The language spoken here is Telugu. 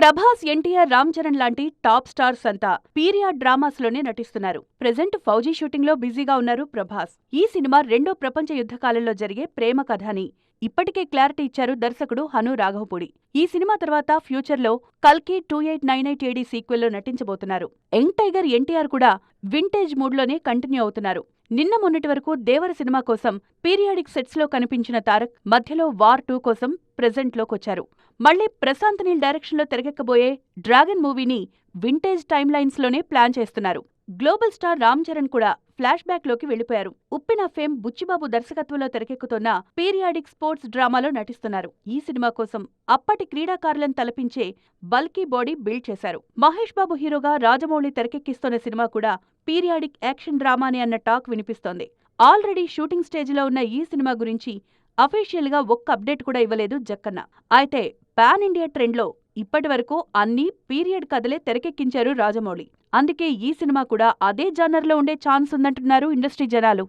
ప్రభాస్, ఎన్టీఆర్, రామ్ చరణ్ లాంటి టాప్ స్టార్స్ అంతా పీరియడ్ డ్రామాస్ లోనే నటిస్తున్నారు. ప్రెజెంట్ ఫౌజీ షూటింగ్ లో బిజీగా ఉన్నారు ప్రభాస్. ఈ సినిమా రెండో ప్రపంచ యుద్ధ కాలంలో జరిగే ప్రేమ కథ అని ఇప్పటికే క్లారిటీ ఇచ్చారు దర్శకుడు హను రాఘవపూడి. ఈ సినిమా తర్వాత ఫ్యూచర్ లో కల్కి 2898 AD సీక్వెల్ లో నటించబోతున్నారు. యంగ్ టైగర్ ఎన్టీఆర్ కూడా వింటేజ్ మూడ్ లోనే కంటిన్యూ అవుతున్నారు. నిన్న మొన్నటి వరకు దేవర సినిమా కోసం పీరియాడిక్ సెట్స్ లో కనిపించిన తారక్ మధ్యలో వార్ 2 కోసం ప్రెజెంట్ లోకొచ్చారు. మళ్లీ ప్రశాంత్ నీల్ డైరెక్షన్ లో తెరకెక్కబోయే డ్రాగన్ మూవీని వింటేజ్ టైమ్ లైన్స్ లోనే ప్లాన్ చేస్తున్నారు. గ్లోబల్ స్టార్ రామ్ చరణ్ కూడా ఫ్లాష్ బ్యాక్ లోకి వెళ్లిపోయారు. ఉప్పెన ఫేమ్ బుచ్చిబాబు దర్శకత్వంలో తెరకెక్కుతున్న పీరియాడిక్ స్పోర్ట్స్ డ్రామాలో నటిస్తున్నారు. ఈ సినిమా కోసం అప్పటి క్రీడాకారులను తలపించే బల్కీ బాడీ బిల్డ్ చేశారు. మహేష్ బాబు హీరోగా రాజమౌళి తెరకెక్కిస్తున్న సినిమా కూడా పీరియాడిక్ యాక్షన్ డ్రామానే అన్న టాక్ వినిపిస్తోంది. ఆల్రెడీ షూటింగ్ స్టేజిలో ఉన్న ఈ సినిమా గురించి అఫీషియల్ గా ఒక్క అప్డేట్ కూడా ఇవ్వలేదు జక్కన్న. అయితే పాన్ ఇండియా ట్రెండ్ లో ఇప్పటి వరకు అన్ని పీరియడ్ కథలే తెరకెక్కించారు రాజమౌళి. అందుకే ఈ సినిమా కూడా అదే జానర్ లో ఉండే ఛాన్స్ ఉందంటున్నారు ఇండస్ట్రీ జనాలు.